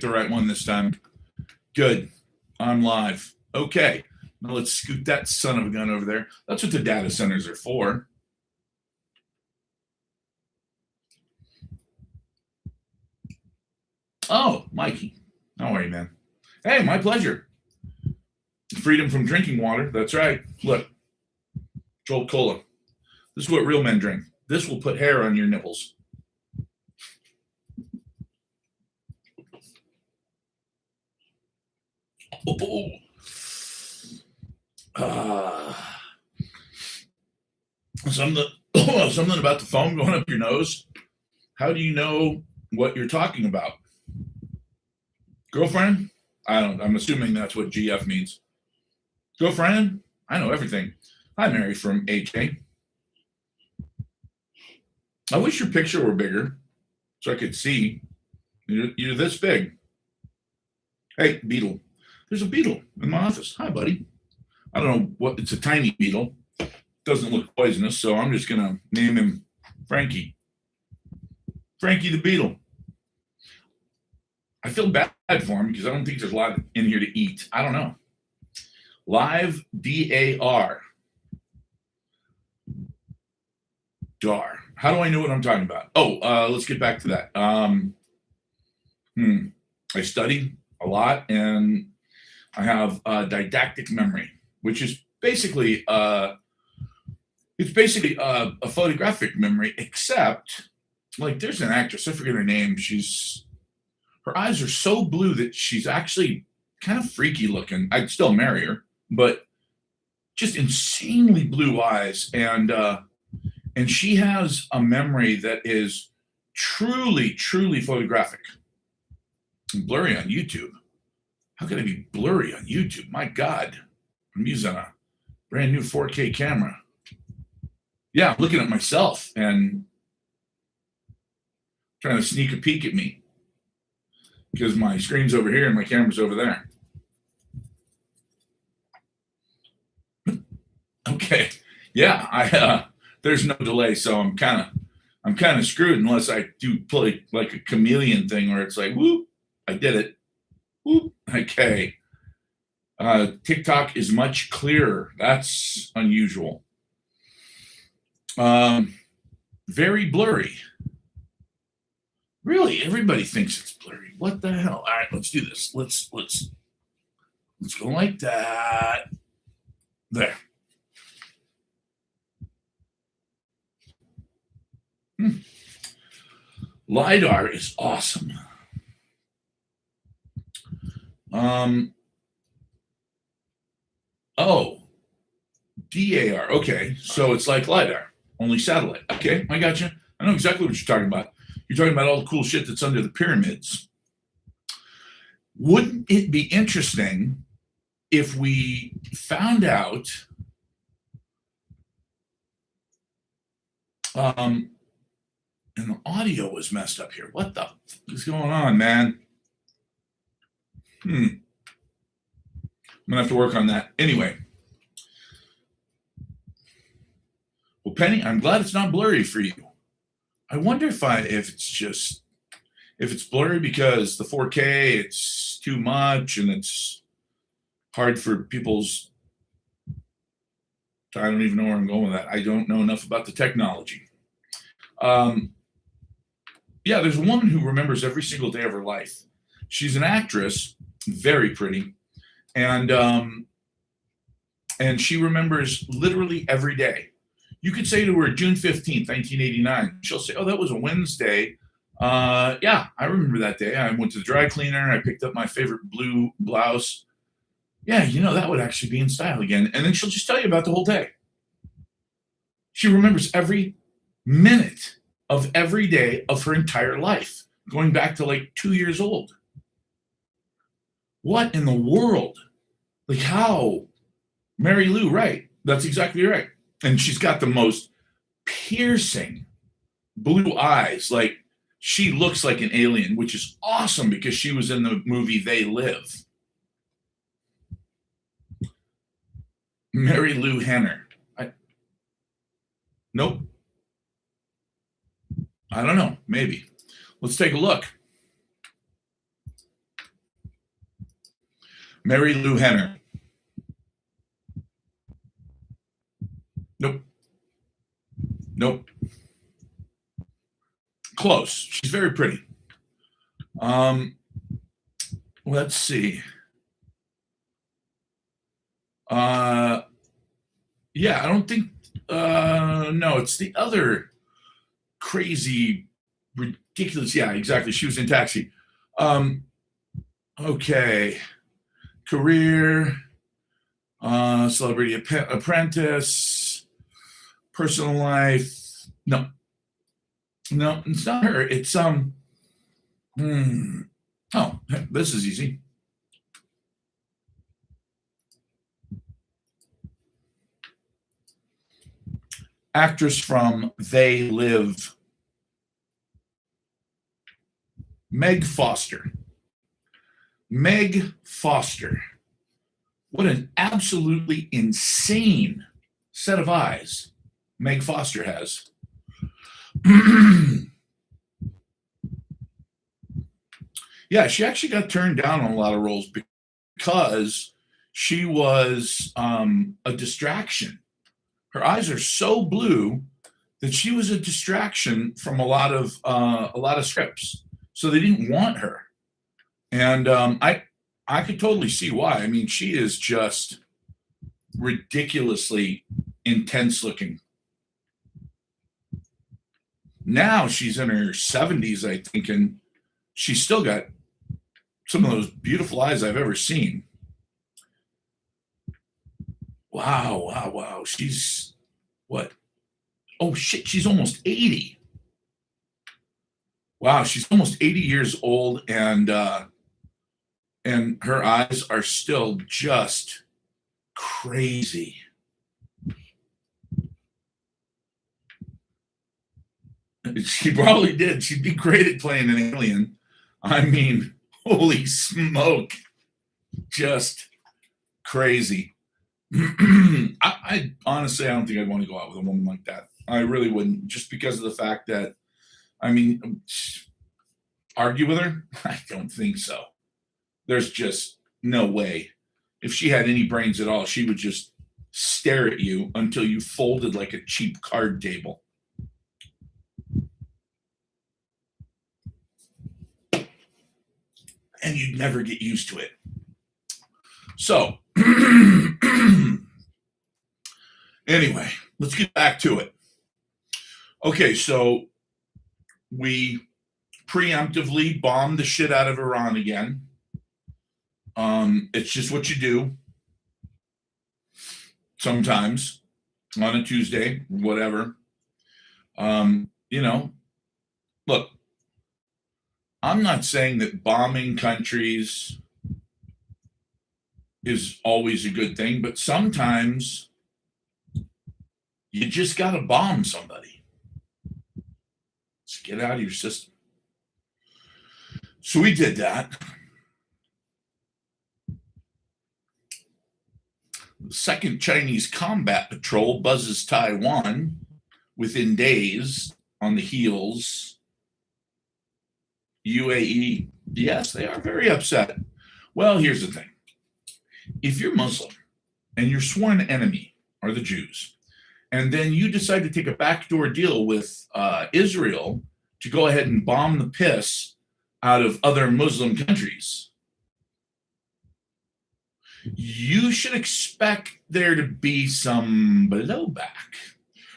picked the right one this time. Good. I'm live. Okay. Now let's scoot that son of a gun over there. That's what the data centers are for. Oh, Mikey. How are you, man? Hey, my pleasure. Freedom from drinking water. That's right. Look, Jolt Cola. This is what real men drink. This will put hair on your nipples. Oh. Something about the foam going up your nose. How do you know what you're talking about? Girlfriend? I'm assuming that's what GF means. Girlfriend? I know everything. Hi, Mary from HA. I wish your picture were bigger so I could see. You're this big. Hey, beetle. There's a beetle in my office. Hi, buddy. I don't know what, it's a tiny beetle. Doesn't look poisonous, so I'm just going to name him Frankie. Frankie the beetle. I feel bad for him because I don't think there's a lot in here to eat. I don't know. Live DAR. DAR. How do I know what I'm talking about? Oh, let's get back to that. I study a lot, and I have didactic memory, which is basically a photographic memory, except like there's an actress, I forget her name. Her eyes are so blue that she's actually kind of freaky looking. I'd still marry her, but just insanely blue eyes. And she has a memory that is truly, truly photographic. And blurry on YouTube. How can it be blurry on YouTube? My God. I'm using a brand new 4K camera. Yeah, I'm looking at myself and trying to sneak a peek at me because my screen's over here and my camera's over there. Okay. Yeah, there's no delay, so I'm kind of screwed unless I do play like a chameleon thing where it's like, whoop, I did it. Whoop. Okay. TikTok is much clearer. That's unusual. Very blurry. Really, everybody thinks it's blurry. What the hell? All right, let's do this. Let's go like that. There. LiDAR is awesome. Oh, DAR. Okay, so it's like LiDAR, only satellite. Okay, I got you. I know exactly what you're talking about. You're talking about all the cool shit that's under the pyramids. Wouldn't it be interesting if we found out and the audio was messed up here. What the fuck is going on, man? I'm gonna have to work on that. Anyway. Well, Penny, I'm glad it's not blurry for you. I wonder if it's blurry because the 4K, it's too much and it's hard for people's, I don't even know where I'm going with that. I don't know enough about the technology. Yeah, there's a woman who remembers every single day of her life. She's an actress, very pretty, and she remembers literally every day. You could say to her June 15th, 1989. She'll say, oh, that was a Wednesday. Yeah, I remember that day. I went to the dry cleaner. I picked up my favorite blue blouse. Yeah, that would actually be in style again. And then she'll just tell you about the whole day. She remembers every minute of every day of her entire life, going back to like 2 years old. What in the world? Like how? Mary Lou, right. That's exactly right. And she's got the most piercing blue eyes. Like she looks like an alien, which is awesome because she was in the movie They Live. Mary Lou Henner. Nope. I don't know. Maybe. Let's take a look. Mary Lou Henner. Nope. Nope. Close. She's very pretty. Let's see. Yeah, I don't think. No, it's the other crazy, ridiculous. Yeah, exactly. She was in Taxi. Okay. Career, Celebrity Apprentice, personal life. No, no, it's not her. It's Oh, this is easy. Actress from They Live. Meg Foster. Meg Foster. What an absolutely insane set of eyes Meg Foster has. Yeah, she actually got turned down on a lot of roles because she was a distraction. Her eyes are so blue that she was a distraction from a lot of scripts. So they didn't want her, and I could totally see why. I mean, she is just ridiculously intense looking. Now she's in her 70s, I think, and she's still got some of those beautiful eyes I've ever seen. Wow, wow, wow. She's what? Oh shit, she's almost 80. Wow, she's almost 80 years old, and her eyes are still just crazy. She probably did. She'd be great at playing an alien. I mean, holy smoke. Just crazy. I honestly, I don't think I'd want to go out with a woman like that. I really wouldn't, just because of the fact that, I mean, argue with her? I don't think so. There's just no way. If she had any brains at all, she would just stare at you until you folded like a cheap card table. And you'd never get used to it. So, anyway, let's get back to it. Okay, so we preemptively bombed the shit out of Iran again. It's just what you do sometimes on a Tuesday, whatever. Look, I'm not saying that bombing countries is always a good thing, but sometimes you just got to bomb somebody. Just get out of your system. So we did that. The second Chinese combat patrol buzzes Taiwan within days on the heels. UAE, yes, they are very upset. Well, here's the thing. If you're Muslim and your sworn enemy are the Jews, and then you decide to take a backdoor deal with Israel to go ahead and bomb the piss out of other Muslim countries, you should expect there to be some blowback.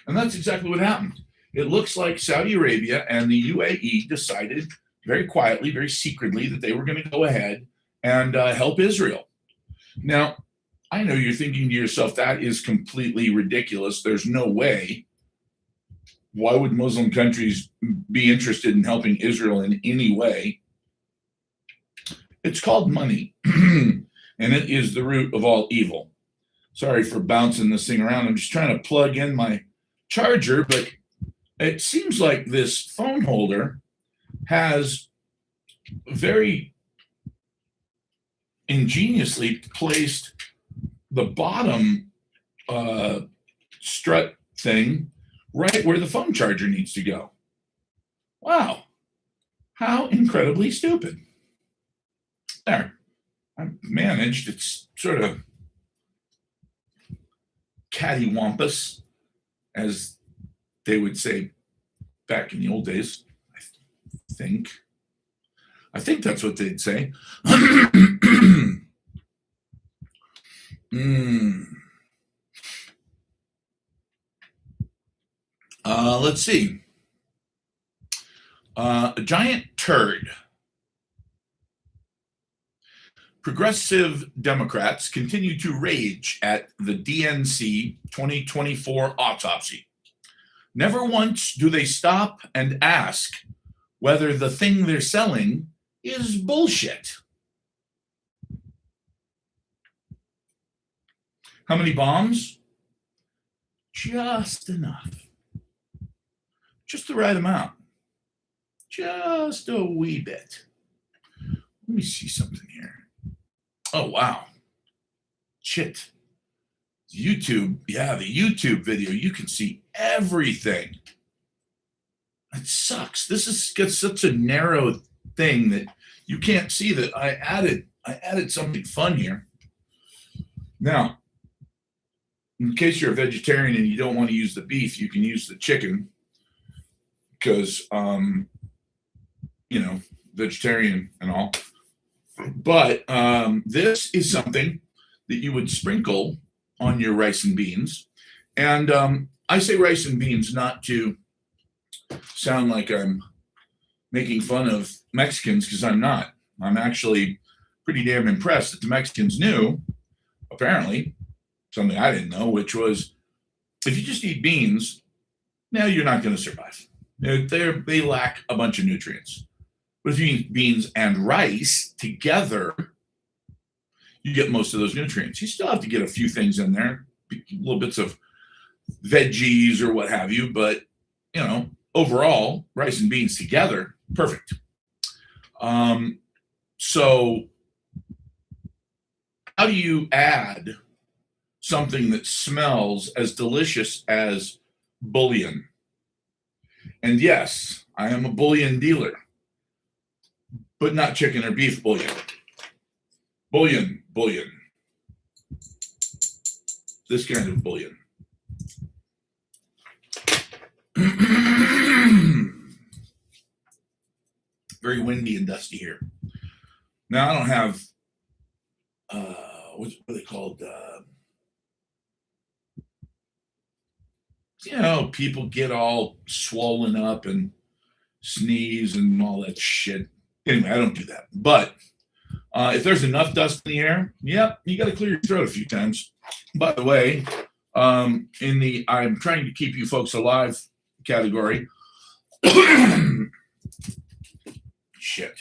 And that's exactly what happened. It looks like Saudi Arabia and the UAE decided very quietly, very secretly, that they were going to go ahead and help Israel. Now, I know you're thinking to yourself, that is completely ridiculous. There's no way. Why would Muslim countries be interested in helping Israel in any way? It's called money, and it is the root of all evil. Sorry for bouncing this thing around. I'm just trying to plug in my charger, but it seems like this phone holder has very ingeniously placed the bottom strut thing right where the phone charger needs to go. Wow. How incredibly stupid. There. I've managed. It's sort of cattywampus, as they would say back in the old days. think. I think that's what they'd say. Let's see. A giant turd. Progressive Democrats continue to rage at the DNC 2024 autopsy. Never once do they stop and ask whether the thing they're selling is bullshit. How many bombs? Just enough. Just the right amount. Just a wee bit. Let me see something here. Oh, wow. Shit. YouTube. Yeah, the YouTube video. You can see everything. It sucks. This is gets such a narrow thing that you can't see that I added something fun here. Now, in case you're a vegetarian and you don't want to use the beef, you can use the chicken because, vegetarian and all. But this is something that you would sprinkle on your rice and beans. And I say rice and beans not to sound like I'm making fun of Mexicans, because I'm not. I'm actually pretty damn impressed that the Mexicans knew, apparently, something I didn't know, which was if you just eat beans, now you're not going to survive. They lack a bunch of nutrients. But if you eat beans and rice together, you get most of those nutrients. You still have to get a few things in there, little bits of veggies or what have you, but overall, rice and beans together, perfect. So how do you add something that smells as delicious as bouillon? And yes, I am a bouillon dealer, but not chicken or beef bouillon. Bouillon. This kind of bouillon. Very windy and dusty here. Now I don't have what are they called? People get all swollen up and sneeze and all that shit. Anyway, I don't do that. But if there's enough dust in the air, yep, you got to clear your throat a few times. By the way, in the I'm trying to keep you folks alive category, shit.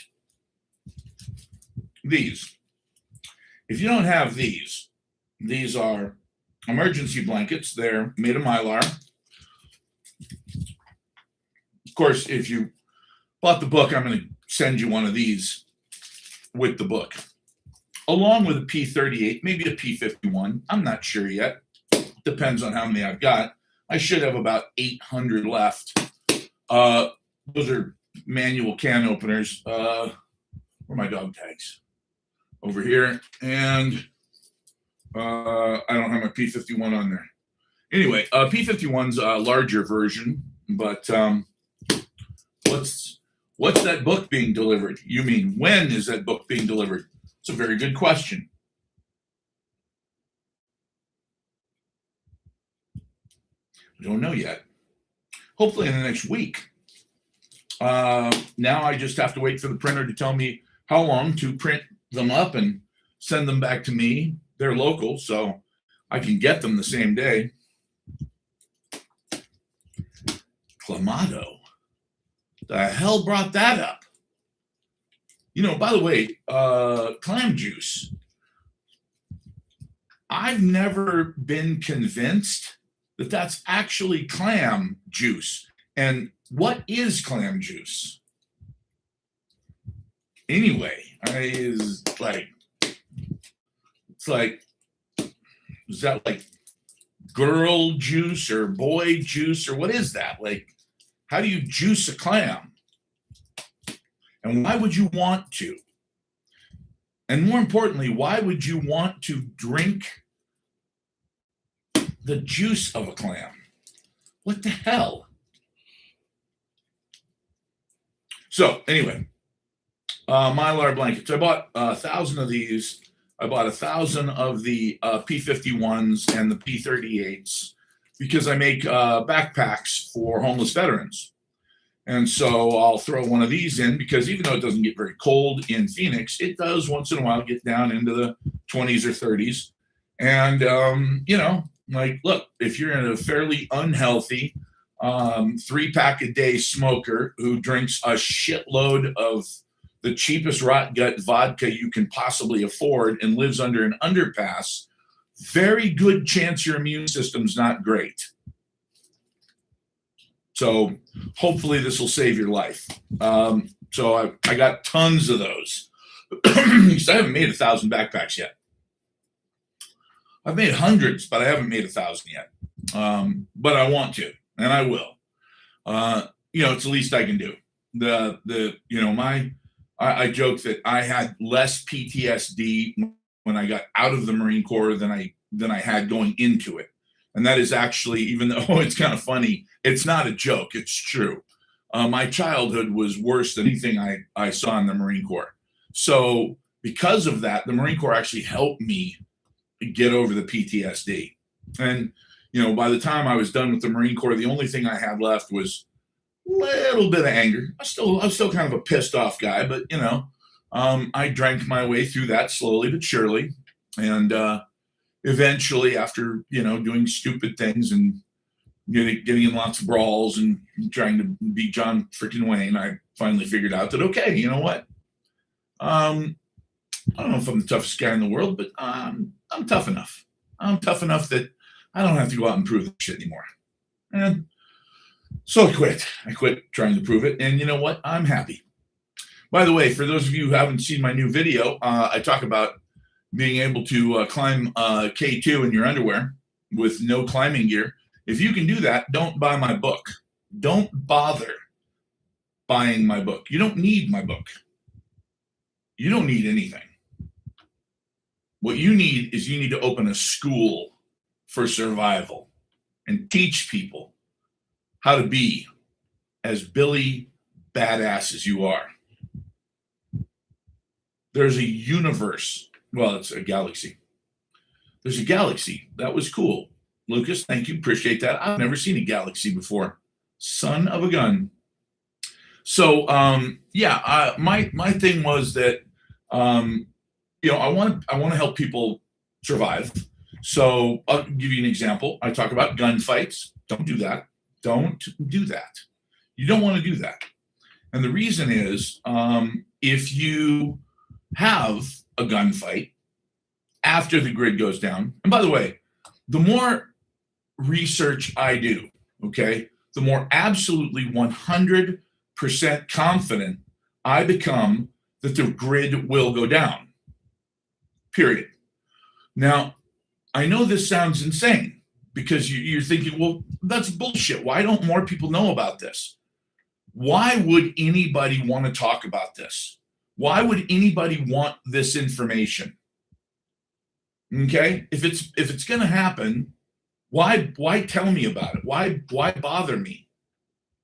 These. If you don't have these are emergency blankets. They're made of Mylar. Of course, if you bought the book, I'm going to send you one of these with the book, along with a P38, maybe a P51. I'm not sure yet. Depends on how many I've got. I should have about 800 left. Those are manual can openers. Where are my dog tags? Over here. And I don't have my P51 on there. Anyway, P51's a larger version, but what's that book being delivered? You mean, when is that book being delivered? It's a very good question. I don't know yet. Hopefully in the next week. Now I just have to wait for the printer to tell me how long to print them up and send them back to me. They're local, so I can get them the same day. Clamato. The hell brought that up? By the way, clam juice. I've never been convinced that that's actually clam juice. And what is clam juice? Anyway, is that like girl juice or boy juice, or what is that? Like, how do you juice a clam? And why would you want to? And more importantly, why would you want to drink the juice of a clam? What the hell? So anyway, Mylar blankets. I bought 1,000 of these. I bought 1,000 of the P51s and the P38s because I make backpacks for homeless veterans. And so I'll throw one of these in because even though it doesn't get very cold in Phoenix, it does once in a while get down into the 20s or 30s. And, like, look, if you're in a fairly unhealthy 3-pack a day smoker who drinks a shitload of the cheapest rot gut vodka you can possibly afford and lives under an underpass, very good chance your immune system's not great. So hopefully this will save your life. So I got tons of those. I haven't made 1,000 backpacks yet. I've made hundreds, but I haven't made 1,000 yet. But I want to, and I will. It's the least I can do. I joke that I had less PTSD when I got out of the Marine Corps than I had going into it. And that is actually, even though it's kind of funny, it's not a joke, it's true. My childhood was worse than anything I saw in the Marine Corps. So because of that, the Marine Corps actually helped me get over the PTSD. And, by the time I was done with the Marine Corps, the only thing I had left was a little bit of anger. I was still kind of a pissed off guy, but, I drank my way through that slowly but surely. And eventually, after, doing stupid things and getting in lots of brawls and trying to be John freaking Wayne, I finally figured out that, okay, you know what? I don't know if I'm the toughest guy in the world, but I'm tough enough. I'm tough enough that I don't have to go out and prove this shit anymore. And so I quit. I quit trying to prove it. And you know what? I'm happy. By the way, for those of you who haven't seen my new video, I talk about being able to climb K2 in your underwear with no climbing gear. If you can do that, don't buy my book. Don't bother buying my book. You don't need my book. You don't need anything. What you need is you need to open a school for survival and teach people how to be as Billy badass as you are. There's a universe. Well, it's a galaxy. There's a galaxy. That was cool. Lucas, thank you. Appreciate that. I've never seen a galaxy before. Son of a gun. So, my thing was that, I want to help people survive. So I'll give you an example. I talk about gunfights. Don't do that. Don't do that. You don't want to do that. And the reason is, if you have a gunfight after the grid goes down, and by the way, the more research I do, okay, the more absolutely 100% confident I become that the grid will go down. Period. Now, I know this sounds insane because you're thinking, well, that's bullshit. Why don't more people know about this? Why would anybody want to talk about this? Why would anybody want this information? Okay, if it's going to happen, why tell me about it? Why bother me?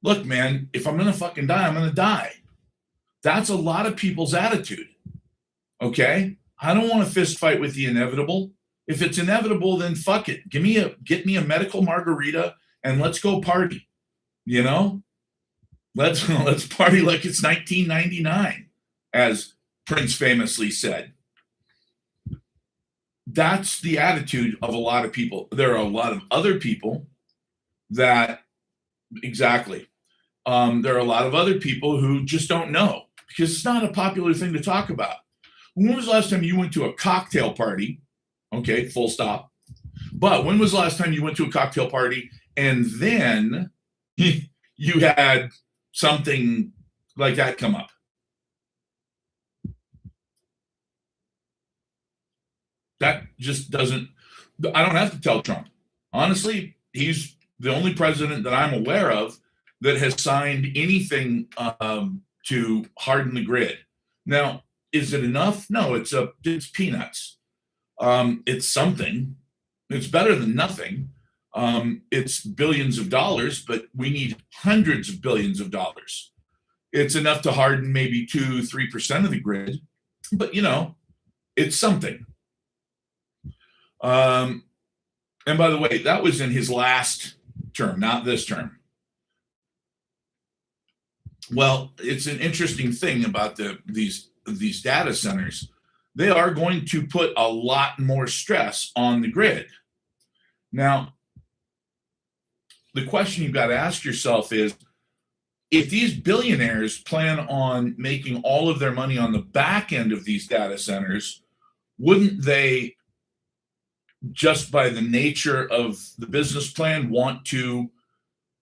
Look, man, if I'm going to fucking die, I'm going to die. That's a lot of people's attitude. Okay, I don't want to fist fight with the inevitable. If it's inevitable, then fuck it. Get me a medical margarita and let's go party. Let's party like it's 1999, as Prince famously said. That's the attitude of a lot of people. There are a lot of other people that, exactly. There are a lot of other people who just don't know because it's not a popular thing to talk about. When was the last time you went to a cocktail party? Okay, full stop. But when was the last time you went to a cocktail party and then you had something like that come up? That just doesn't, I don't have to tell Trump. Honestly, he's the only president that I'm aware of that has signed anything to harden the grid. Now, Is it enough? No, it's peanuts. It's something. It's better than nothing. It's billions of dollars, but we need hundreds of billions of dollars. It's enough to harden maybe 2-3% of the grid, but it's something. And by the way, that was in his last term, not this term. Well, it's an interesting thing about these data centers. They are going to put a lot more stress on the grid. Now, the question you've got to ask yourself is, if these billionaires plan on making all of their money on the back end of these data centers, wouldn't they, just by the nature of the business plan, want to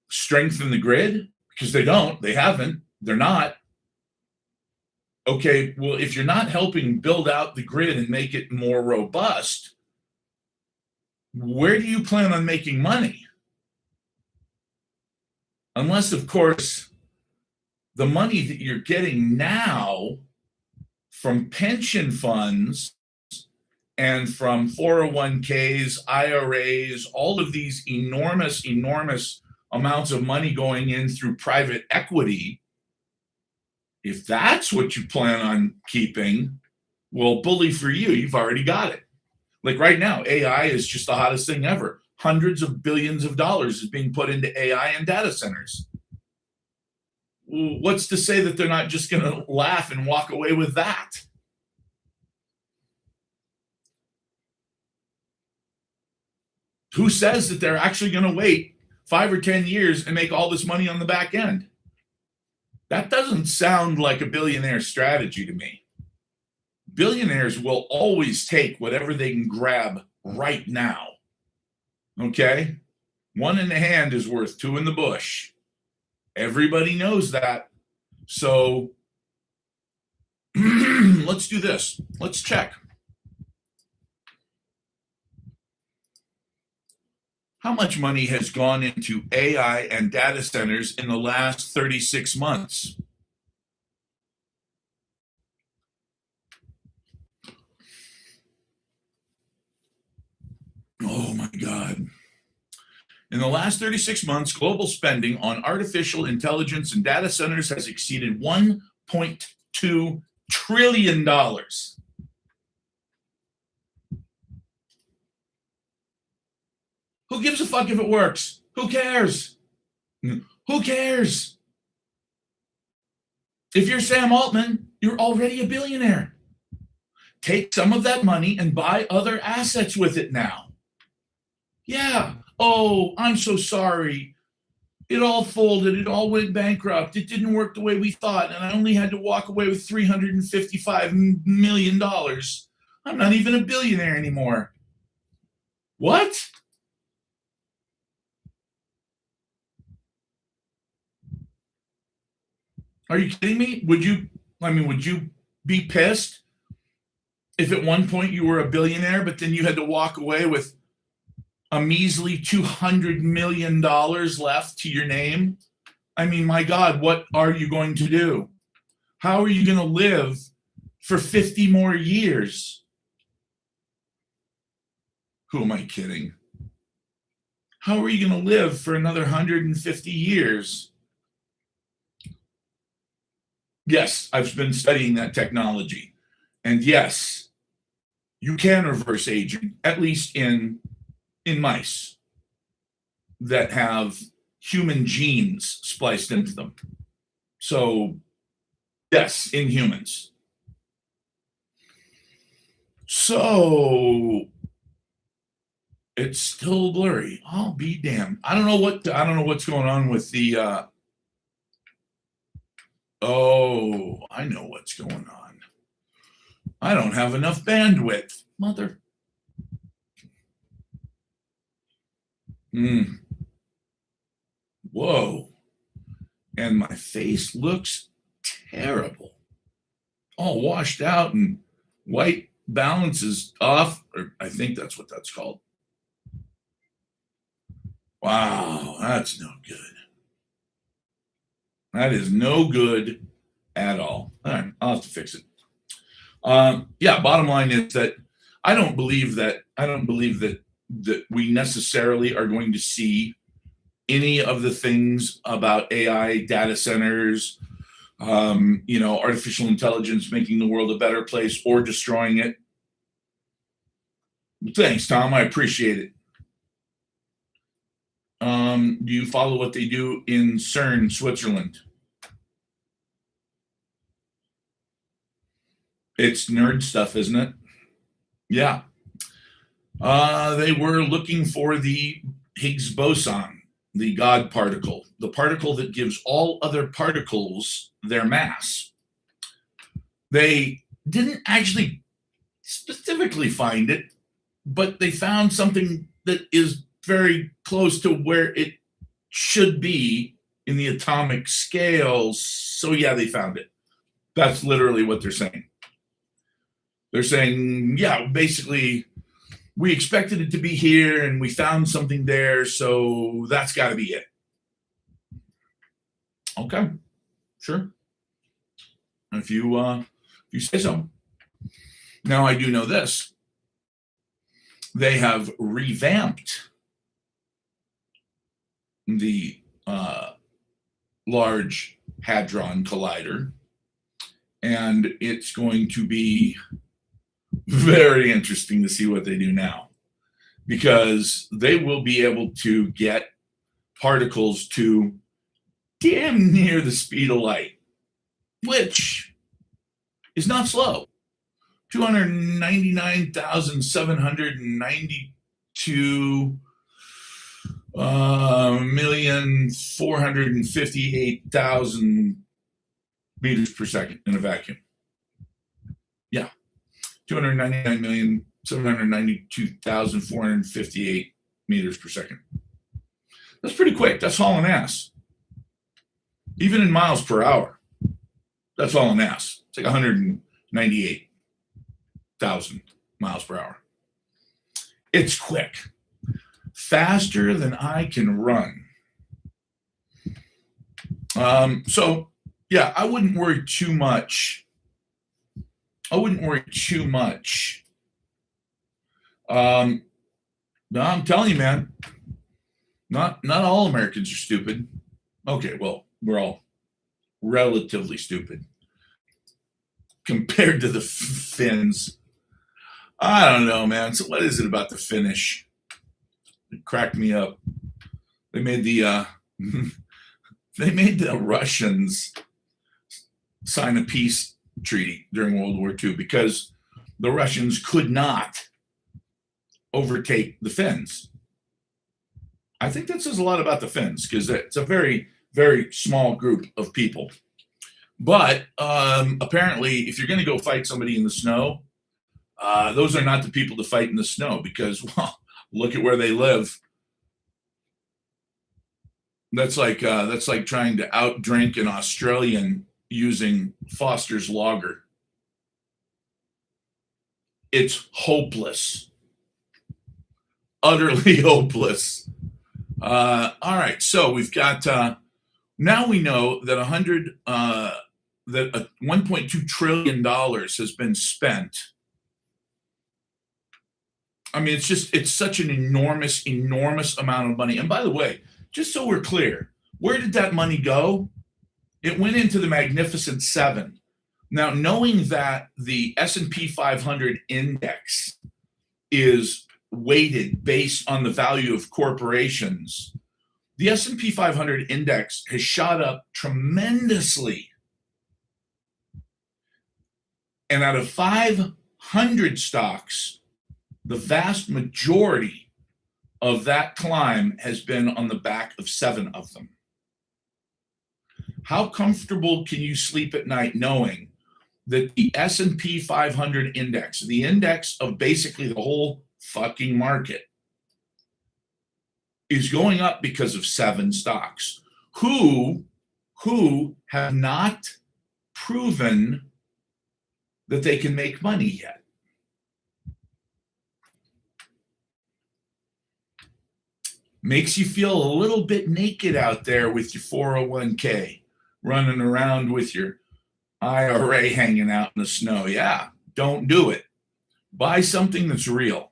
strengthen the grid? Because they haven't, they're not. Okay, well, if you're not helping build out the grid and make it more robust, where do you plan on making money? Unless, of course, the money that you're getting now from pension funds and from 401ks, IRAs, all of these enormous amounts of money going in through private equity, if that's what you plan on keeping, well, bully for you, you've already got it. Like right now, AI is just the hottest thing ever. Hundreds of billions of dollars is being put into AI and data centers. What's to say that they're not just going to laugh and walk away with that? Who says that they're actually going to wait 5 or 10 years and make all this money on the back end? That doesn't sound like a billionaire strategy to me. Billionaires will always take whatever they can grab right now. Okay? One in the hand is worth two in the bush. Everybody knows that. So let's do this. Let's check. How much money has gone into AI and data centers in the last 36 months? Oh my God. In the last 36 months, global spending on artificial intelligence and data centers has exceeded $1.2 trillion. Who gives a fuck if it works? Who cares? Who cares? If you're Sam Altman, you're already a billionaire. Take some of that money and buy other assets with it now. Yeah. Oh, I'm so sorry. It all folded. It all went bankrupt. It didn't work the way we thought. And I only had to walk away with $355 million. I'm not even a billionaire anymore. What? Are you kidding me? Would you be pissed if at one point you were a billionaire, but then you had to walk away with a measly $200 million left to your name? I mean, my God, what are you going to do? How are you going to live for 50 more years? Who am I kidding? How are you going to live for another 150 years? Yes, I've been studying that technology. And yes, you can reverse aging, at least in mice that have human genes spliced into them. So, yes, in humans. So, it's still blurry. I'll be damned. I don't know what's going on with the oh, I know what's going on. I don't have enough bandwidth, mother. Whoa. And my face looks terrible. All washed out and white balance is off, or I think that's what that's called. Wow, that's no good. That is no good at all. All right, I'll have to fix it. Yeah, bottom line is that I don't believe that we necessarily are going to see any of the things about AI data centers, artificial intelligence making the world a better place or destroying it. Thanks, Tom. I appreciate it. Do you follow what they do in CERN, Switzerland? It's nerd stuff, isn't it? Yeah. They were looking for the Higgs boson, the God particle, the particle that gives all other particles their mass. They didn't actually specifically find it, but they found something that is very close to where it should be in the atomic scale. So, yeah, they found it. That's literally what they're saying. They're saying, yeah, basically, we expected it to be here and we found something there. So that's got to be it. Okay, sure. If you say so. Now, I do know this. They have revamped the Large Hadron Collider, and it's going to be very interesting to see what they do now, because they will be able to get particles to damn near the speed of light, which is not slow. 299,792 million 458,000 meters per second in a vacuum. Yeah, 299,792,458 meters per second. That's pretty quick. That's hauling ass. Even in miles per hour, that's hauling ass. It's like 198,000 miles per hour. It's quick. Faster than I can run. So, yeah, I wouldn't worry too much. No, I'm telling you, man, not all Americans are stupid. Okay, well, we're all relatively stupid compared to the Finns. I don't know, man. So what is it about the Finnish? It cracked me up. They made the Russians sign a peace treaty during World War II because the Russians could not overtake the Finns. I think that says a lot about the Finns because it's a very, very small group of people. But apparently, if you're going to go fight somebody in the snow, those are not the people to fight in the snow because, well, look at where they live. That's like trying to outdrink an Australian using Foster's Lager. It's hopeless, utterly hopeless. All right, so we've got now we know that $1.2 trillion has been spent. I mean, it's such an enormous amount of money. And by the way, just so we're clear, where did that money go? It went into the Magnificent Seven. Now, knowing that the S&P 500 index is weighted based on the value of corporations, the S&P 500 index has shot up tremendously. And out of 500 stocks, the vast majority of that climb has been on the back of 7 of them. How comfortable can you sleep at night knowing that the S&P 500 index, the index of basically the whole fucking market, is going up because of 7 stocks who have not proven that they can make money yet? Makes you feel a little bit naked out there with your 401k, running around with your IRA hanging out in the snow. Yeah, Don't do it. Buy something that's real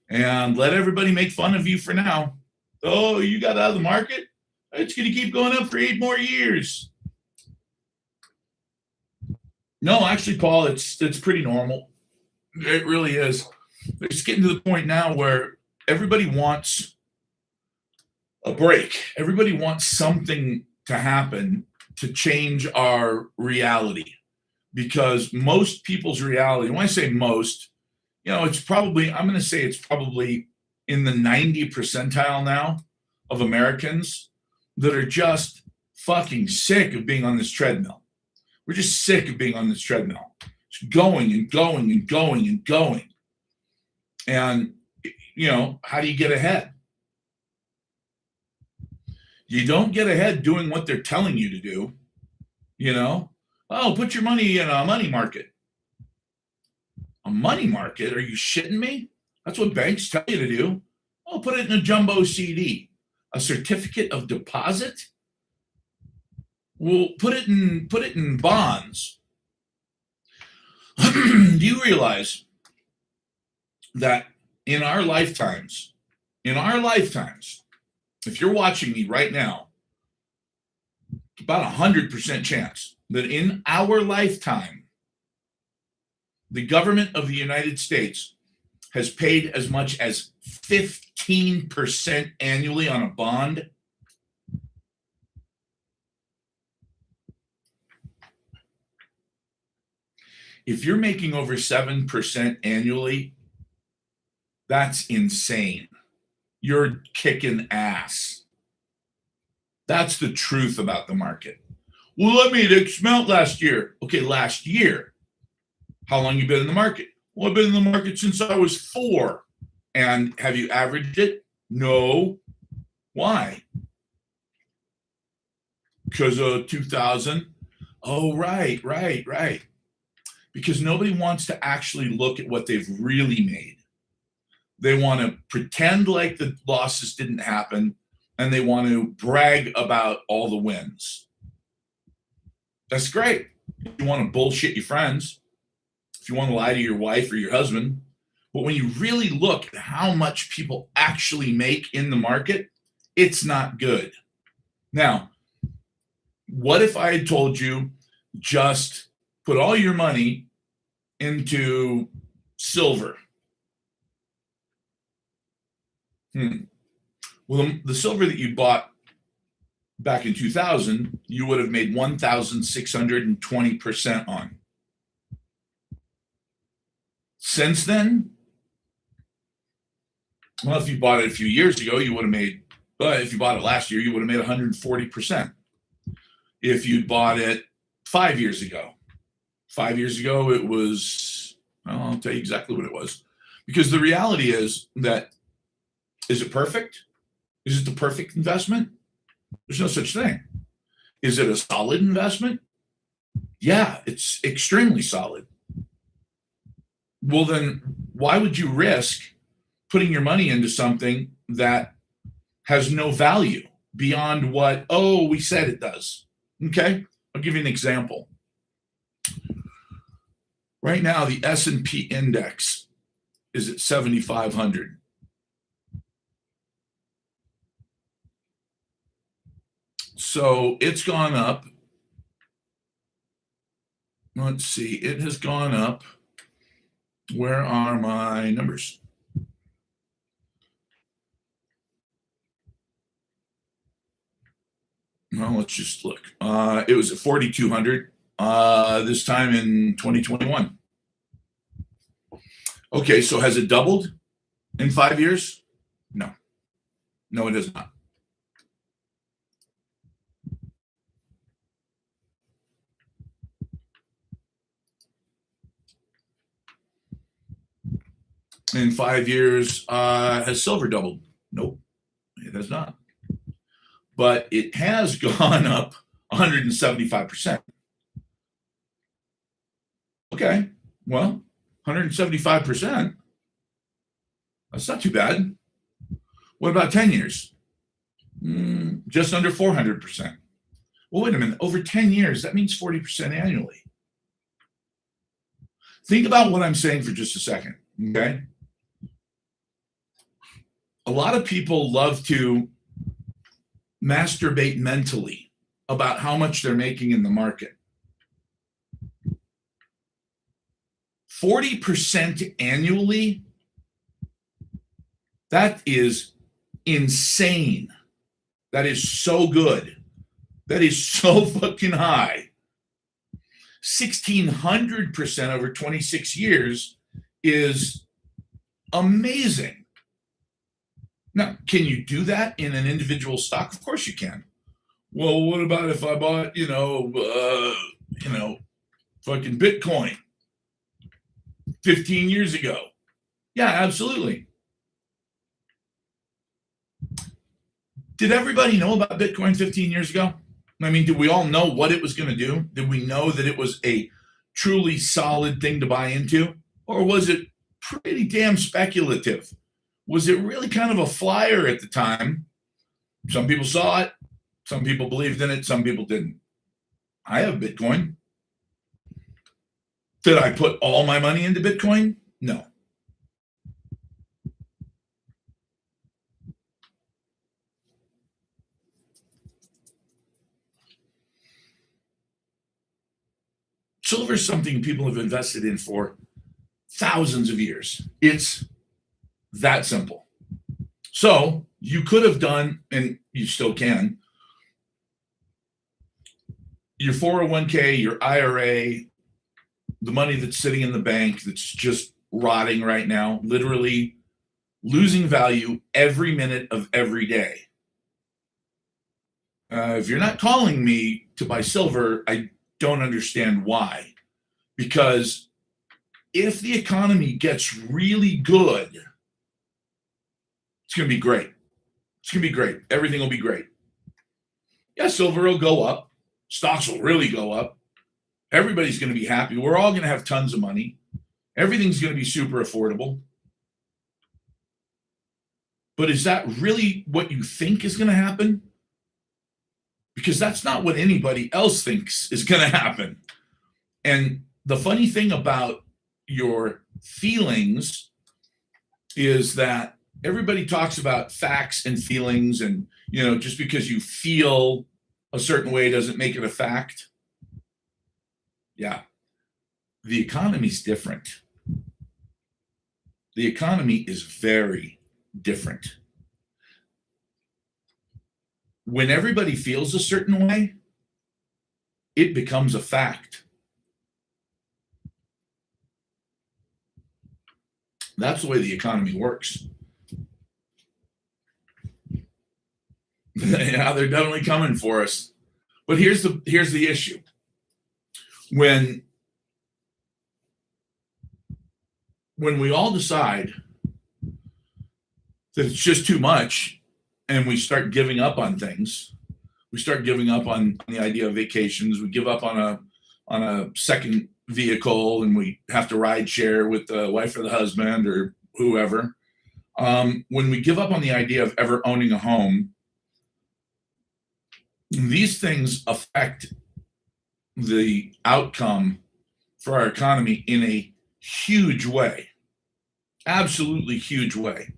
and let everybody make fun of you for now. Oh, you got out of the market? It's going to keep going up for 8 more years. No, actually, Paul, it's pretty normal. It really is. It's getting to the point now where everybody wants a break. Everybody wants something to happen to change our reality, because most people's reality, when I say most, it's probably, I'm going to say it's probably in the 90 percentile now of Americans that are just fucking sick of being on this treadmill. We're just sick of being on this treadmill. It's going and going and going and going. And, how do you get ahead? You don't get ahead doing what they're telling you to do. Oh, put your money in a money market. A money market? Are you shitting me? That's what banks tell you to do. Oh, put it in a jumbo CD, a certificate of deposit. Well, put it in bonds. Do you realize that in our lifetimes, if you're watching me right now, about 100% chance that in our lifetime, the government of the United States has paid as much as 15% annually on a bond? If you're making over 7% annually, that's insane. You're kicking ass. That's the truth about the market. Well, I made X amount last year. Okay, last year. How long you been in the market? Well, I've been in the market since I was 4. And have you averaged it? No. Why? Because of 2000. Oh, right. Because nobody wants to actually look at what they've really made. They want to pretend like the losses didn't happen, and they want to brag about all the wins. That's great. If you want to bullshit your friends, if you want to lie to your wife or your husband, but when you really look at how much people actually make in the market, it's not good. Now, what if I had told you just put all your money into silver? Well, the silver that you bought back in 2000, you would have made 1,620% on. Since then, well, if you bought it a few years ago, you would have made, if you bought it last year, you would have made 140%. If you bought it 5 years ago, it was, well, I'll tell you exactly what it was. Because the reality is that, is it perfect? Is it the perfect investment? There's no such thing. Is it a solid investment? Yeah, it's extremely solid. Well, then why would you risk putting your money into something that has no value beyond what, we said it does? Okay, I'll give you an example. Right now, the S&P index is at 7,500. So it's gone up. Let's see, it has gone up. Where are my numbers? Well, let's just look. It was at 4,200 this time in 2021. Okay, so has it doubled in 5 years? No, it has not. In 5 years, has silver doubled? Nope, it has not. But it has gone up 175%. Okay, well, 175%, that's not too bad. What about 10 years? Just under 400%. Well, wait a minute, over 10 years, that means 40% annually. Think about what I'm saying for just a second. Okay. A lot of people love to masturbate mentally about how much they're making in the market. 40% annually, that is insane. That is so good. That is so fucking high. 1,600% over 26 years is amazing. Now, can you do that in an individual stock? Of course you can. Well, what about if I bought, fucking Bitcoin 15 years ago? Yeah, absolutely. Did everybody know about Bitcoin 15 years ago? I mean, did we all know what it was going to do? Did we know that it was a truly solid thing to buy into? Or was it pretty damn speculative? Was it really kind of a flyer at the time? Some people saw it. Some people believed in it. Some people didn't. I have Bitcoin. Did I put all my money into Bitcoin? No. Silver is something people have invested in for thousands of years. It's that simple. So you could have done, and you still can, your 401k, your IRA, the money that's sitting in the bank that's just rotting right now, literally losing value every minute of every day. If you're not calling me to buy silver, I don't understand why. Because if the economy gets really good, it's going to be great. It's going to be great. Everything will be great. Yeah, silver will go up. Stocks will really go up. Everybody's going to be happy. We're all going to have tons of money. Everything's going to be super affordable. But is that really what you think is going to happen? Because that's not what anybody else thinks is going to happen. And the funny thing about your feelings is that everybody talks about facts and feelings, and just because you feel a certain way doesn't make it a fact. Yeah. The economy's different. The economy is very different. When everybody feels a certain way, it becomes a fact. That's the way the economy works. Yeah, they're definitely coming for us. But here's the issue. When we all decide that it's just too much and we start giving up on things, we start giving up on the idea of vacations, we give up on a second vehicle, and we have to ride share with the wife or the husband or whoever. When we give up on the idea of ever owning a home, these things affect the outcome for our economy in a huge way. Absolutely huge way.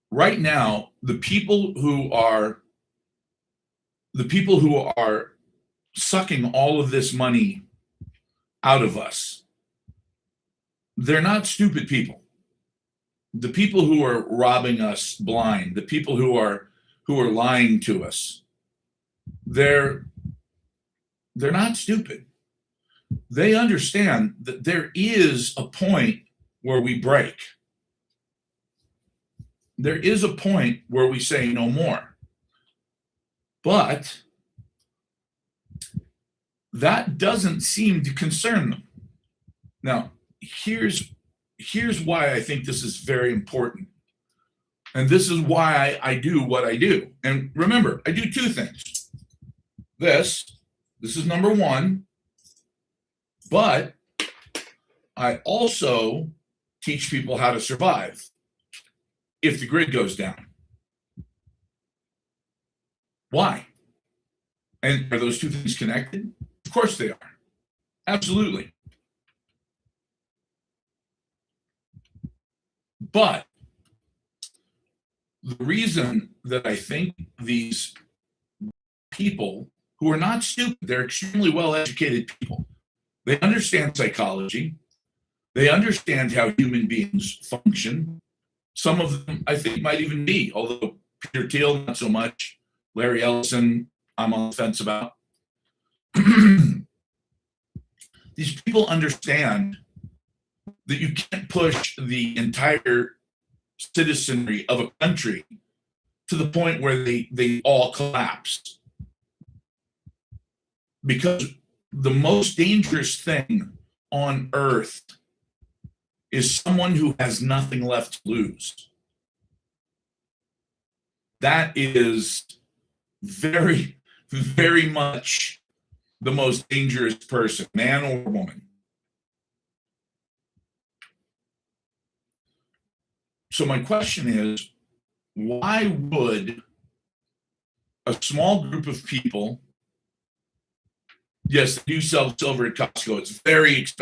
Right now, the people who are sucking all of this money out of us, they're not stupid people. The people who are robbing us blind, the people who are lying to us, they're not stupid. They understand that there is a point where we break. There is a point where we say no more. But that doesn't seem to concern them. Now, here's why I think this is very important. And this is why I do what I do. And remember, I do two things. This is number one, but I also teach people how to survive if the grid goes down. Why? And are those two things connected? Of course they are. Absolutely. But the reason that I think these people who are not stupid, they're extremely well educated people. They understand psychology. They understand how human beings function. Some of them, I think, might even be, although Peter Thiel, not so much. Larry Ellison, I'm on the fence about. These people understand that you can't push the entire citizenry of a country to the point where they all collapse. Because the most dangerous thing on earth is someone who has nothing left to lose. That is very, very much the most dangerous person, man or woman. So my question is, why would a small group of people, yes, they do sell silver at Costco, it's very expensive.